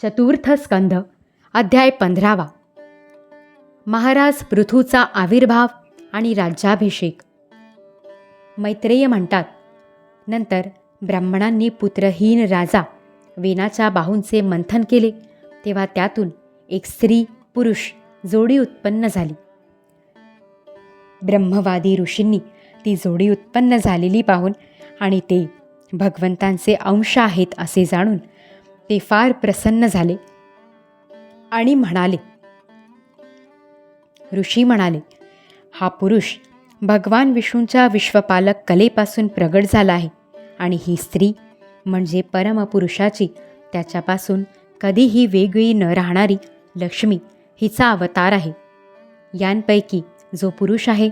चतुर्थ स्कंध अध्याय 15. महाराज पृथूचा आविर्भाव आणि राज्याभिषेक. मैत्रेय म्हणतात, नंतर ब्राह्मणांनी पुत्रहीन राजा वेनाच्या बाहूंचे मंथन केले, तेव्हा त्यातून एक स्त्री पुरुष जोडी उत्पन्न झाली. ब्रह्मवादी ऋषींनी ती जोडी उत्पन्न झालेली पाहून आणि ते भगवंतांचे अंश आहेत असे जाणून ते फार प्रसन्न झाले आणि म्हणाले, ऋषी म्हणाले, हा पुरुष भगवान विष्णूंच्या विश्वपालक कलेपासून प्रगट झाला आहे आणि ही स्त्री म्हणजे परमपुरुषाची त्याच्यापासून कधीही वेगळी न राहणारी लक्ष्मी हिचा अवतार आहे. यांपैकी जो पुरुष आहे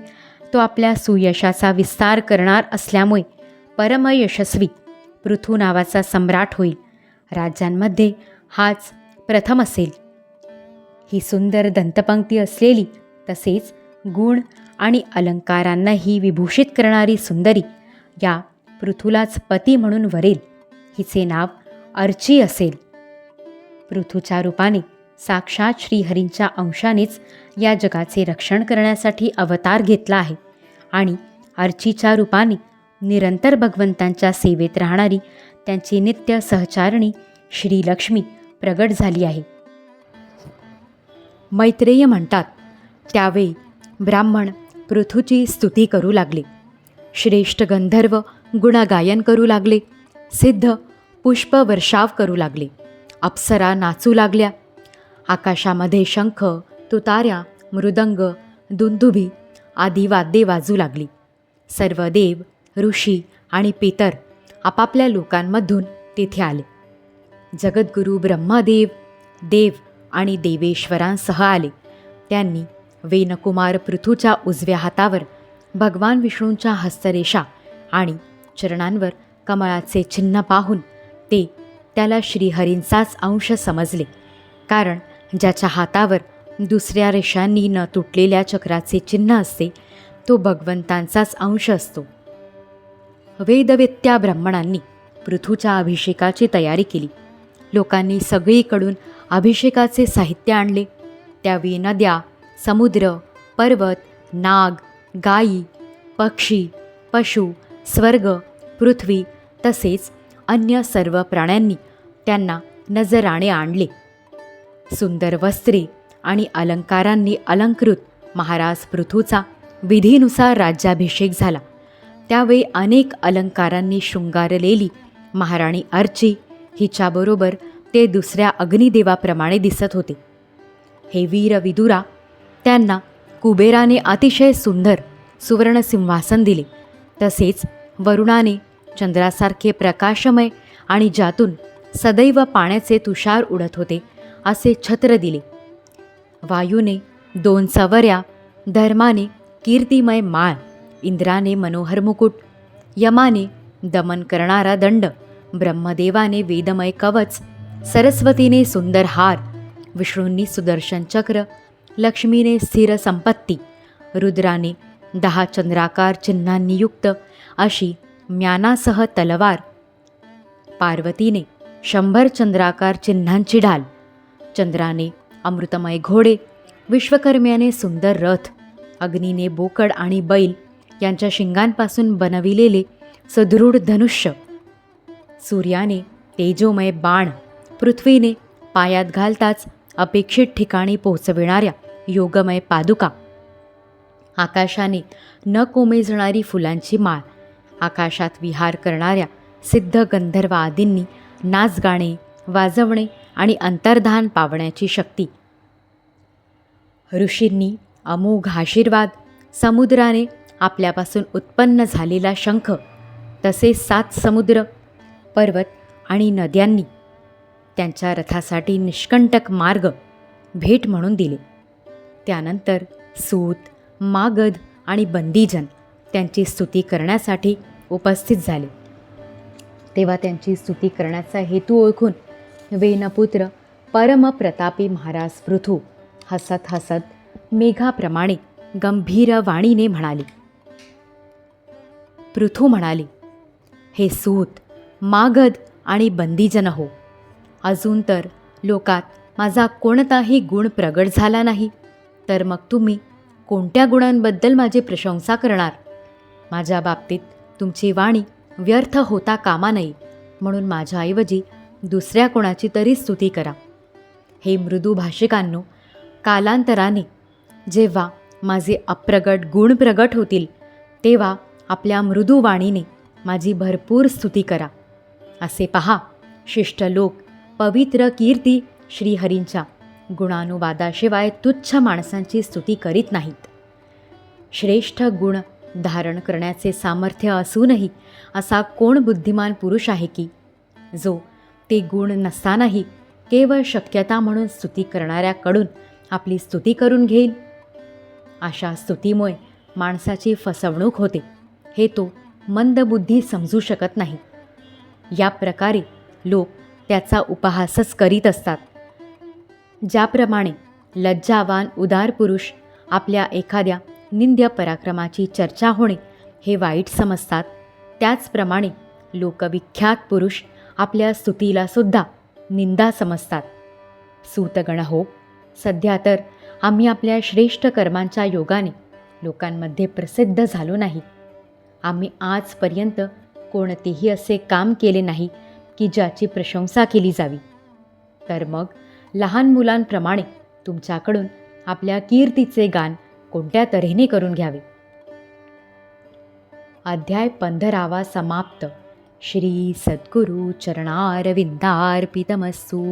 तो आपल्या सुयशाचा विस्तार करणार असल्यामुळे परमयशस्वी पृथू नावाचा सम्राट होईल. राज्यांमध्ये हाच प्रथम असेल. ही सुंदर दंतपंक्ती असलेली तसेच गुण आणि अलंकारांनाही विभूषित करणारी सुंदरी या पृथूलाच पती म्हणून वरेल. हिचे नाव अर्ची असेल. पृथूच्या रूपाने साक्षात श्रीहरींच्या अंशानेच या जगाचे रक्षण करण्यासाठी अवतार घेतला आहे आणि अर्चीच्या रूपाने निरंतर भगवंतांच्या सेवेत राहणारी त्यांची नित्य सहचारिणी श्रीलक्ष्मी प्रगट झाली आहे. मैत्रेय म्हणतात, त्यावेळी ब्राह्मण पृथूची स्तुती करू लागले, श्रेष्ठ गंधर्व गुणगायन करू लागले, सिद्ध पुष्पवर्षाव करू लागले, अप्सरा नाचू लागल्या, आकाशामध्ये शंख, तुताऱ्या, मृदंग, दुंदुभी आदी वाद्ये वाजू लागली. सर्व देव, ऋषी आणि पितर आपापल्या लोकांमधून तेथे आले. जगद्गुरू ब्रह्मदेव, देव आणि देवेश्वरांसह आले. त्यांनी वेनकुमार पृथूच्या उजव्या हातावर भगवान विष्णूंच्या हस्तरेषा आणि चरणांवर कमळाचे चिन्ह पाहून ते त्याला श्रीहरींचाच अंश समजले, कारण ज्याच्या हातावर दुसऱ्या रेषांनी न तुटलेल्या चक्राचे चिन्ह असते तो भगवंतांचाच अंश असतो. वेदवेत्या ब्राह्मणांनी पृथूच्या अभिषेकाची तयारी केली. लोकांनी सगळीकडून अभिषेकाचे साहित्य आणले. त्यावेळी नद्या, समुद्र, पर्वत, नाग, गायी, पक्षी, पशु, स्वर्ग, पृथ्वी तसेच अन्य सर्व प्राण्यांनी त्यांना नजराणे आणले. सुंदर वस्त्रे आणि अलंकारांनी अलंकृत महाराज पृथूचा विधीनुसार राज्याभिषेक झाला. त्यावेळी अनेक अलंकारांनी शृंगारलेली महाराणी अर्ची हिच्याबरोबर ते दुसऱ्या अग्निदेवाप्रमाणे दिसत होते. हे वीर विदुरा, त्यांना कुबेराने अतिशय सुंदर सुवर्ण सिंहासन दिले. तसेच वरुणाने चंद्रासारखे प्रकाशमय आणि ज्यातून सदैव पाण्याचे तुषार उडत होते असे छत्र दिले. वायूने 2 चवऱ्या, धर्माने कीर्तिमय माळ, इंद्राने मनोहर मुकुट, यमाने दमन करणारा दंड, ब्रह्मदेवाने वेदमय कवच, सरस्वतीने सुंदर हार, विष्णूंनी सुदर्शन चक्र, लक्ष्मीने स्थिर संपत्ती, रुद्राने 10 चंद्राकार चिन्हांनी युक्त अशी म्यानासह तलवार, पार्वतीने 100 चंद्राकार चिन्हांची ढाल, चंद्राने अमृतमय घोडे, विश्वकर्म्याने सुंदर रथ, अग्नीने बोकड आणि बैल यांच्या शिंगांपासून बनविलेले सुदृढ धनुष्य, सूर्याने तेजोमय बाण, पृथ्वीने पायात घालताच अपेक्षित ठिकाणी पोहोचविणाऱ्या योगमय पादुका, आकाशाने न कोमेजणारी फुलांची माळ, आकाशात विहार करणाऱ्या सिद्ध गंधर्व आदींनी नाचगाणे, वाजवणे आणि अंतर्धान पावण्याची शक्ती, ऋषींनी अमोघ आशीर्वाद, समुद्राने आपल्यापासून उत्पन्न झालेला शंख, तसेच 7 समुद्र, पर्वत आणि नद्यांनी त्यांच्या रथासाठी निष्कंटक मार्ग भेट म्हणून दिले. त्यानंतर सूत, मागध आणि बंदीजन त्यांची स्तुती करण्यासाठी उपस्थित झाले. तेव्हा त्यांची स्तुती करण्याचा हेतू ओळखून वेनपुत्र परमप्रतापी महाराज पृथू हसत हसत मेघाप्रमाणे गंभीर वाणीने म्हणाले. पृथू म्हणाले, हे सूत, मागध आणि बंदीजन हो, अजून तर लोकात माझा कोणताही गुण प्रगट झाला नाही, तर मग तुम्ही कोणत्या गुणांबद्दल माझी प्रशंसा करणार? माझ्या बाबतीत तुमची वाणी व्यर्थ होता कामा नये, म्हणून माझ्याऐवजी दुसऱ्या कोणाची तरी स्तुती करा. हे मृदू भाषिकांनो, कालांतराने जेव्हा माझे अप्रगट गुण प्रगट होतील, तेव्हा आपल्या मृदू वाणीने माझी भरपूर स्तुती करा. असे पहा, शिष्ट लोक पवित्र कीर्ती श्रीहरींच्या गुणानुवादाशिवाय तुच्छ माणसांची स्तुती करीत नाहीत. श्रेष्ठ गुण धारण करण्याचे सामर्थ्य असूनही असा कोण बुद्धिमान पुरुष आहे की जो ते गुण नसतानाही केवळ शक्यता म्हणून स्तुती करणाऱ्याकडून आपली स्तुती करून घेईल? अशा स्तुतीमुळे माणसाची फसवणूक होते, हे तो मंदबुद्धी समजू शकत नाही. या प्रकारे लोक त्याचा उपहासच करीत असतात. ज्याप्रमाणे लज्जावान उदार पुरुष आपल्या एखाद्या निंद्य पराक्रमाची चर्चा होणे हे वाईट समजतात, त्याचप्रमाणे लोकविख्यात पुरुष आपल्या स्तुतीला सुद्धा निंदा समजतात. सूतगण हो, सध्या तर आम्ही आपल्या श्रेष्ठ कर्मांच्या योगाने लोकांमध्ये प्रसिद्ध झालो नाही. आम्ही आजपर्यंत कोणतेही असे काम केले नाही की ज्याची प्रशंसा केली जावी. तर मग लहान मुलांप्रमाणे तुमच्याकडून आपल्या कीर्तीचे गान कोणत्या तऱ्हेने करून घ्यावे. अध्याय 15 समाप्त. श्री सद्गुरु चरणारविंदार्पितमस्तु.